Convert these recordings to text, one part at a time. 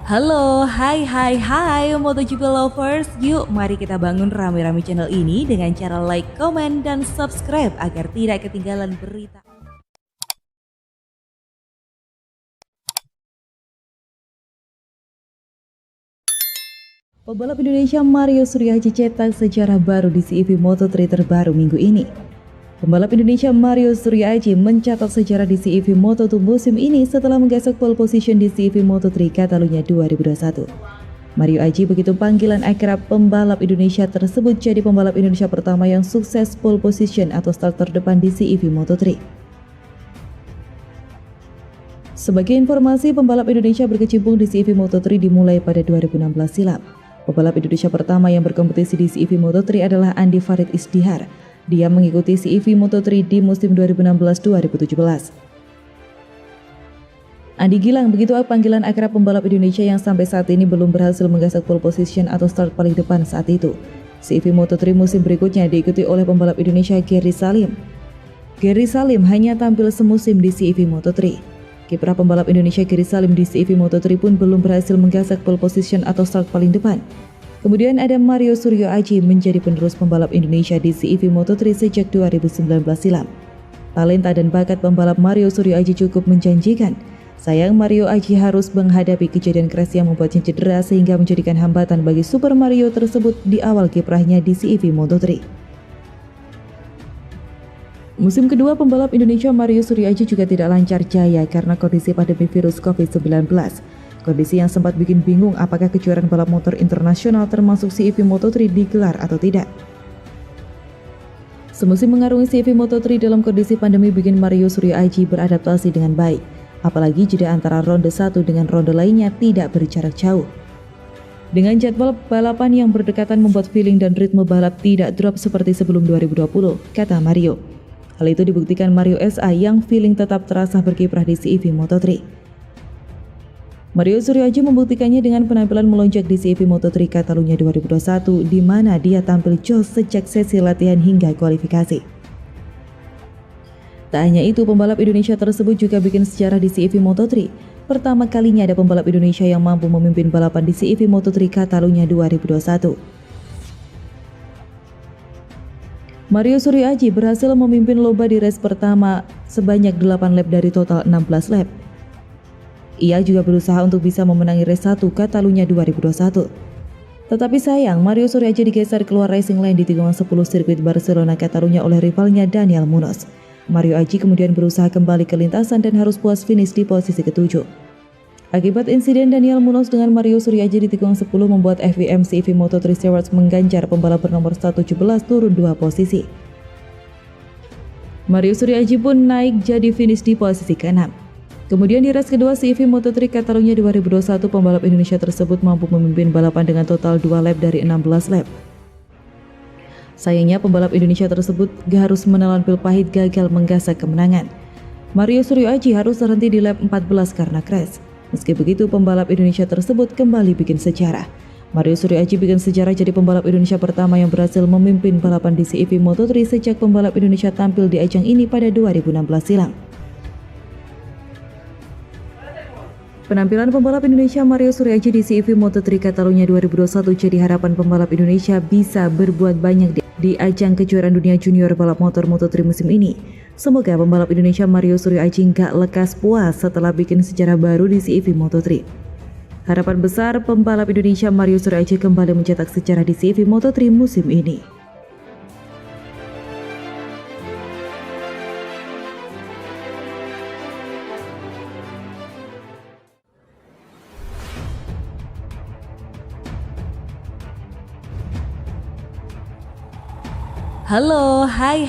Halo, hai MotoGP lovers. Yuk mari kita bangun rame-rame channel ini dengan cara like, komen, dan subscribe agar tidak ketinggalan berita. Pembalap Indonesia Mario Suryaji cetak sejarah baru di CEV Moto3 terbaru minggu ini. Pembalap Indonesia Mario Suryaji mencatat sejarah di CEV Moto2 musim ini setelah menggasak pole position di CEV Moto3 Catalunya 2021. Mario Aji, begitu panggilan akrab pembalap Indonesia tersebut, jadi pembalap Indonesia pertama yang sukses pole position atau start terdepan di CEV Moto3. Sebagai informasi, pembalap Indonesia berkecimpung di CEV Moto3 dimulai pada 2016 silam. Pembalap Indonesia pertama yang berkompetisi di CEV Moto3 adalah Andi Farid Isdihar. Dia mengikuti CEV Moto3 di musim 2016-2017. Andi Gilang, begitu panggilan akrab pembalap Indonesia yang sampai saat ini belum berhasil menggasak pole position atau start paling depan saat itu. CEV Moto3 musim berikutnya diikuti oleh pembalap Indonesia Gary Salim. Gary Salim hanya tampil semusim di CEV Moto3. Kiprah pembalap Indonesia Gary Salim di CEV Moto3 pun belum berhasil menggasak pole position atau start paling depan. Kemudian ada Mario Suryaji menjadi penerus pembalap Indonesia di CEV Moto3 sejak 2019 silam. Talenta dan bakat pembalap Mario Suryaji cukup menjanjikan. Sayang, Mario Aji harus menghadapi kejadian keras yang membuatnya cedera sehingga menjadikan hambatan bagi Super Mario tersebut di awal kiprahnya di CEV Moto3. Musim kedua pembalap Indonesia Mario Suryaji juga tidak lancar jaya karena kondisi pandemi virus COVID-19. Kondisi yang sempat bikin bingung apakah kejuaraan balap motor internasional termasuk CEV Moto3 digelar atau tidak. Semusim mengarungi CEV Moto3 dalam kondisi pandemi bikin Mario Suryaji beradaptasi dengan baik. Apalagi jeda antara ronde 1 dengan ronde lainnya tidak berjarak jauh. Dengan jadwal balapan yang berdekatan membuat feeling dan ritme balap tidak drop seperti sebelum 2020, kata Mario. Hal itu dibuktikan Mario SA yang feeling tetap terasa berkiprah di CEV Moto3. Mario Suryaji membuktikannya dengan penampilan melonjak di CEV Moto3 Catalunya 2021 di mana dia tampil jos sejak sesi latihan hingga kualifikasi. Tak hanya itu, pembalap Indonesia tersebut juga bikin sejarah di CEV Moto3. Pertama kalinya ada pembalap Indonesia yang mampu memimpin balapan di CEV Moto3 Catalunya 2021. Mario Suryaji berhasil memimpin lomba di race pertama sebanyak 8 lap dari total 16 lap. Ia juga berusaha untuk bisa memenangi race 1 Catalunya 2021. Tetapi sayang, Mario Suryaji digeser keluar racing line di tikungan 10 sirkuit Barcelona Catalunya oleh rivalnya Daniel Munoz. Mario Aji kemudian berusaha kembali ke lintasan dan harus puas finish di posisi ke-7. Akibat insiden Daniel Munoz dengan Mario Suryaji di tikungan 10 membuat FIM CEV Moto3 Stewards mengganjar pembalap bernomor 117 turun 2 posisi. Mario Suryaji pun naik jadi finish di posisi ke-6. Kemudian di race kedua CEV Moto3 Catalunya 2021, pembalap Indonesia tersebut mampu memimpin balapan dengan total 2 lap dari 16 lap. Sayangnya pembalap Indonesia tersebut harus menelan pil pahit gagal menggasak kemenangan. Mario Suryaji harus terhenti di lap 14 karena crash. Meski begitu, pembalap Indonesia tersebut kembali bikin sejarah. Mario Suryaji bikin sejarah jadi pembalap Indonesia pertama yang berhasil memimpin balapan di CEV Moto3 sejak pembalap Indonesia tampil di ajang ini pada 2016 silam. Penampilan pembalap Indonesia Mario Suryaji di CEV Moto3 Catalunya 2021 jadi harapan pembalap Indonesia bisa berbuat banyak di ajang kejuaraan dunia junior balap motor Moto3 musim ini. Semoga pembalap Indonesia Mario Suryaji nggak lekas puas setelah bikin sejarah baru di CEV Moto3. Harapan besar pembalap Indonesia Mario Suryaji kembali mencetak sejarah di CEV Moto3 musim ini. Halo, hai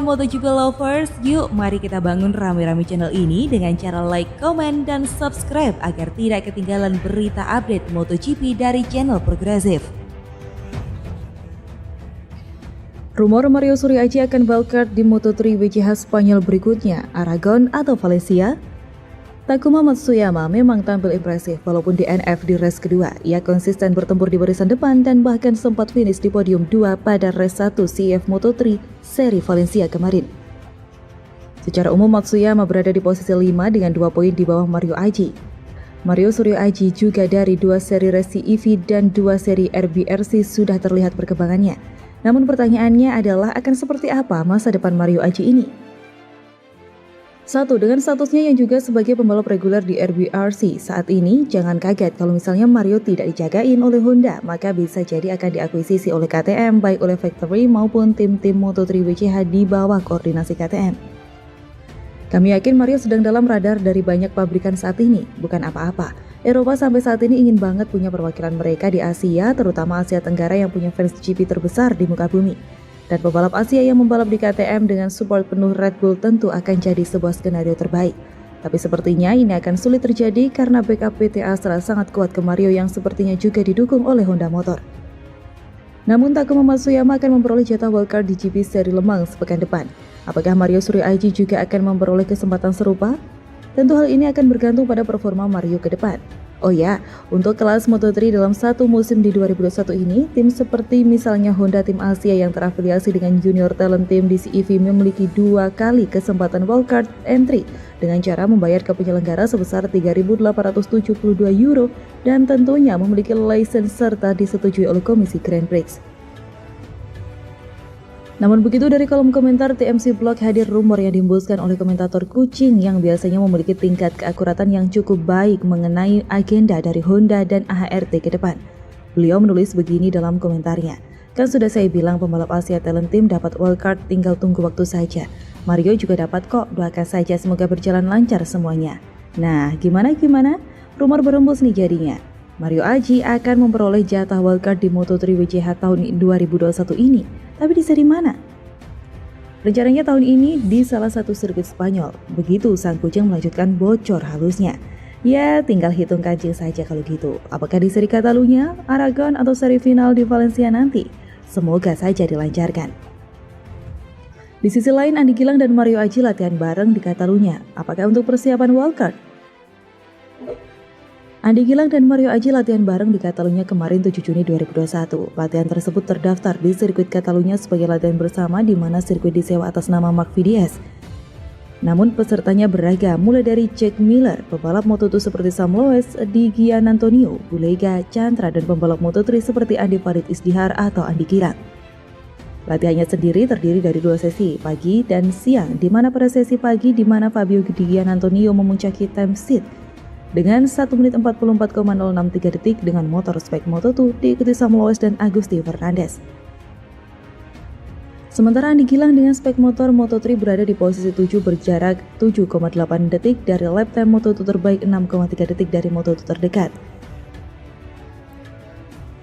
MotoGP lovers. Yuk mari kita bangun rame-rame channel ini dengan cara like, komen, dan subscribe agar tidak ketinggalan berita update MotoGP dari channel Progresif. Rumor Mario Suryaji akan wildcard di Moto3 WCH Spanyol berikutnya, Aragon atau Valencia? Takuma Matsuyama memang tampil impresif walaupun di NF di race kedua. Ia konsisten bertempur di barisan depan dan bahkan sempat finish di podium 2 pada race 1 CEF Moto3 seri Valencia kemarin. Secara umum Matsuyama berada di posisi 5 dengan 2 poin di bawah Mario Aji. Mario Suryo Aji juga dari 2 seri resi EV dan 2 seri RBRC sudah terlihat perkembangannya. Namun pertanyaannya adalah akan seperti apa masa depan Mario Aji ini? 1. Dengan statusnya yang juga sebagai pembalap reguler di RBRC, saat ini jangan kaget kalau misalnya Mario tidak dijagain oleh Honda, maka bisa jadi akan diakuisisi oleh KTM baik oleh factory maupun tim-tim Moto3 WCH di bawah koordinasi KTM. Kami yakin Mario sedang dalam radar dari banyak pabrikan saat ini, bukan apa-apa. Eropa sampai saat ini ingin banget punya perwakilan mereka di Asia, terutama Asia Tenggara yang punya fans GP terbesar di muka bumi. Dan pembalap Asia yang membalap di KTM dengan support penuh Red Bull tentu akan jadi sebuah skenario terbaik. Tapi sepertinya ini akan sulit terjadi karena backup PT Astra sangat kuat ke Mario yang sepertinya juga didukung oleh Honda Motor. Namun Takuma Matsuyama akan memperoleh jatah wildcard di GP seri Le Mans sepekan depan. Apakah Mario Suryo Aji juga akan memperoleh kesempatan serupa? Tentu hal ini akan bergantung pada performa Mario ke depan. Oh ya, untuk kelas Moto3 dalam satu musim di 2021 ini, tim seperti misalnya Honda Tim Asia yang terafiliasi dengan Junior Talent Team di CEV memiliki 2 kali kesempatan wildcard entry dengan cara membayar ke penyelenggara sebesar 3.872 euro dan tentunya memiliki lisensi serta disetujui oleh Komisi Grand Prix. Namun begitu dari kolom komentar TMC Blog hadir rumor yang dihembuskan oleh komentator Kucing yang biasanya memiliki tingkat keakuratan yang cukup baik mengenai agenda dari Honda dan AHRT ke depan. Beliau menulis begini dalam komentarnya, kan sudah saya bilang pembalap Asia Talent Team dapat wildcard tinggal tunggu waktu saja. Mario juga dapat kok, doakan saja semoga berjalan lancar semuanya. Nah, gimana? Rumor berembus nih jadinya. Mario Aji akan memperoleh jatah wildcard di Moto3 WCH tahun 2021 ini. Tapi di seri mana? Rencananya tahun ini di salah satu sirkuit Spanyol. Begitu sang kucing melanjutkan bocor halusnya. Ya, tinggal hitung kancing saja kalau gitu. Apakah di seri Catalunya, Aragon, atau seri final di Valencia nanti? Semoga saja dilancarkan. Di sisi lain, Andi Gilang dan Mario Aji latihan bareng di Catalunya. Apakah untuk persiapan wildcard? Andi Gilang dan Mario Aji latihan bareng di Catalunya kemarin 7 Juni 2021. Latihan tersebut terdaftar di sirkuit Catalunya sebagai latihan bersama di mana sirkuit disewa atas nama Marc VDS. Namun pesertanya beragam, mulai dari Jack Miller, pembalap Moto2 seperti Sam Loes, Di Gianantonio, Bulega, Chandra, dan pembalap Moto3 seperti Andi Farid Isdihar atau Andi Gilang. Latihannya sendiri terdiri dari 2 sesi, pagi dan siang, di mana pada sesi pagi di mana Fabio Di Gianantonio memuncaki time seat dengan 1 menit 44,063 detik dengan motor spek Moto2 diikuti Sam Loes dan Agusti Fernandez. Sementara Andi Gilang dengan spek motor Moto3 berada di posisi 7 berjarak 7,8 detik dari lap time Moto2 terbaik 6,3 detik dari Moto2 terdekat.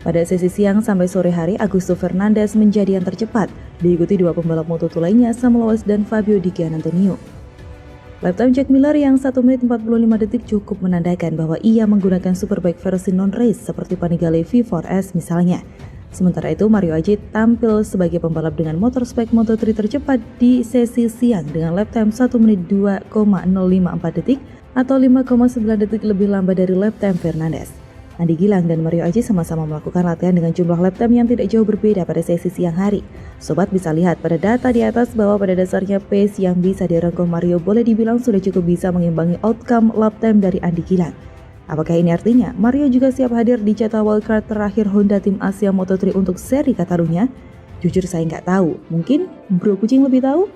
Pada sesi siang sampai sore hari, Agusti Fernandez menjadi yang tercepat, diikuti 2 pembalap Moto2 lainnya Sam Loes dan Fabio Di Gianantonio. Lap time Jack Miller yang 1 menit 45 detik cukup menandakan bahwa ia menggunakan superbike versi non-race seperti Panigale V4S misalnya. Sementara itu Mario Aji tampil sebagai pembalap dengan motor spek Moto3 tercepat di sesi siang dengan lap time 1 menit 2,054 detik atau 5,9 detik lebih lambat dari lap time Fernandez. Andi Gilang dan Mario Aji sama-sama melakukan latihan dengan jumlah lap time yang tidak jauh berbeda pada sesi siang hari. Sobat bisa lihat pada data di atas bahwa pada dasarnya pace yang bisa direngkuh Mario boleh dibilang sudah cukup bisa mengimbangi outcome lap time dari Andi Gilang. Apakah ini artinya Mario juga siap hadir di jatah wildcard terakhir Honda Tim Asia Moto3 untuk seri Catalunya? Jujur saya nggak tahu, mungkin Bro Kucing lebih tahu?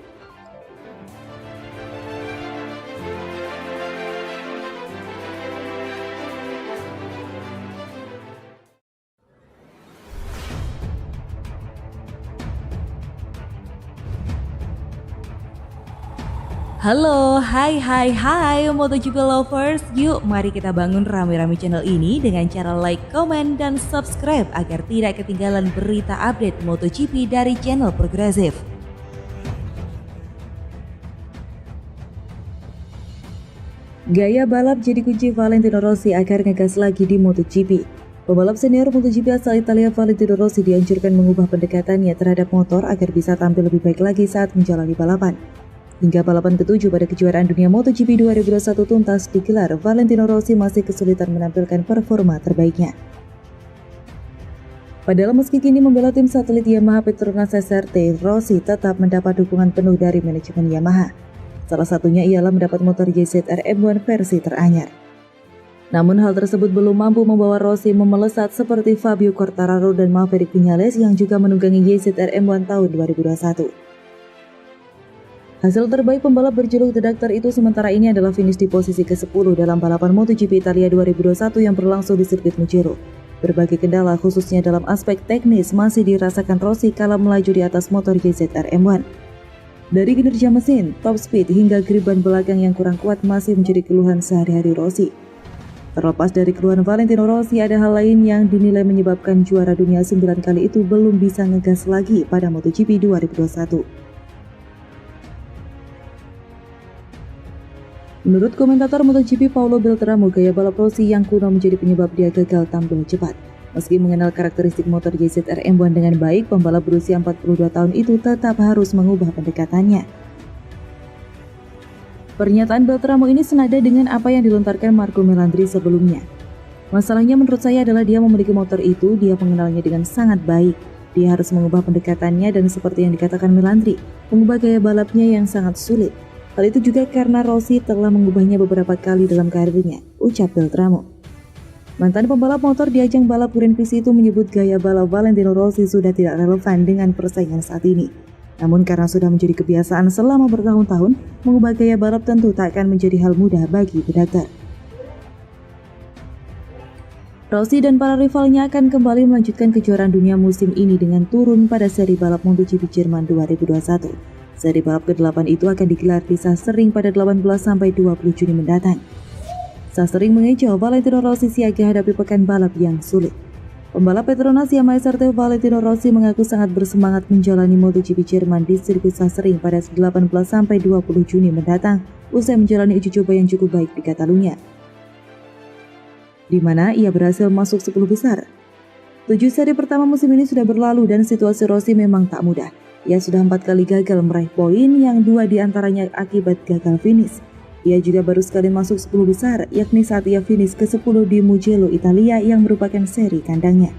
Halo, hai MotoGP lovers. Yuk mari kita bangun rame-rame channel ini dengan cara like, komen, dan subscribe agar tidak ketinggalan berita update MotoGP dari channel Progresif. Gaya balap jadi kunci Valentino Rossi agar ngegas lagi di MotoGP. Pembalap senior MotoGP asal Italia Valentino Rossi dianjurkan mengubah pendekatannya terhadap motor agar bisa tampil lebih baik lagi saat menjalani balapan. Hingga balapan ke-7 pada kejuaraan dunia MotoGP 2021 tuntas digelar, Valentino Rossi masih kesulitan menampilkan performa terbaiknya. Padahal meski kini membela tim satelit Yamaha Petronas SRT, Rossi tetap mendapat dukungan penuh dari manajemen Yamaha. Salah satunya ialah mendapat motor YZR M1 versi teranyar. Namun hal tersebut belum mampu membawa Rossi memelesat seperti Fabio Quartararo dan Maverick Viñales yang juga menunggangi YZR-M1 tahun 2021. Hasil terbaik pembalap berjuluk The Doctor itu sementara ini adalah finish di posisi ke-10 dalam balapan MotoGP Italia 2021 yang berlangsung di sirkuit Mugello. Berbagai kendala khususnya dalam aspek teknis masih dirasakan Rossi kala melaju di atas motor YZR-M1. Dari kinerja mesin, top speed hingga grip ban belakang yang kurang kuat masih menjadi keluhan sehari-hari Rossi. Terlepas dari keluhan Valentino Rossi, ada hal lain yang dinilai menyebabkan juara dunia 9 kali itu belum bisa ngegas lagi pada MotoGP 2021. Menurut komentator MotoGP Paulo Beltramo, gaya balap Rossi yang kuno menjadi penyebab dia gagal tampil cepat. Meski mengenal karakteristik motor YZR-M1 dengan baik, pembalap berusia 42 tahun itu tetap harus mengubah pendekatannya. Pernyataan Beltramo ini senada dengan apa yang dilontarkan Marco Melandri sebelumnya. Masalahnya menurut saya adalah dia memiliki motor itu, dia mengenalnya dengan sangat baik. Dia harus mengubah pendekatannya dan seperti yang dikatakan Melandri, mengubah gaya balapnya yang sangat sulit. Hal itu juga karena Rossi telah mengubahnya beberapa kali dalam karirnya, ucap Beltramo. Mantan pembalap motor di ajang balap Grand Prix itu menyebut gaya balap Valentino Rossi sudah tidak relevan dengan persaingan saat ini. Namun karena sudah menjadi kebiasaan selama bertahun-tahun, mengubah gaya balap tentu tak akan menjadi hal mudah bagi The Doctor. Rossi dan para rivalnya akan kembali melanjutkan kejuaraan dunia musim ini dengan turun pada seri balap MotoGP Jerman 2021. Seri balap ke-8 itu akan digelar di Sachsenring pada 18-20 Juni mendatang. Sachsenring mengecoh Valentino Rossi siaga hadapi pekan balap yang sulit. Pembalap Petronas Yamaha SRT Valentino Rossi mengaku sangat bersemangat menjalani MotoGP Jerman di sirkuit Sachsenring pada 18-20 Juni mendatang, usai menjalani uji coba yang cukup baik di Catalunya, di mana ia berhasil masuk 10 besar. 7 seri pertama musim ini sudah berlalu dan situasi Rossi memang tak mudah. Ia sudah 4 kali gagal meraih poin, yang 2 diantaranya akibat gagal finish. Ia juga baru sekali masuk 10 besar, yakni saat ia finish ke-10 di Mugello, Italia yang merupakan seri kandangnya.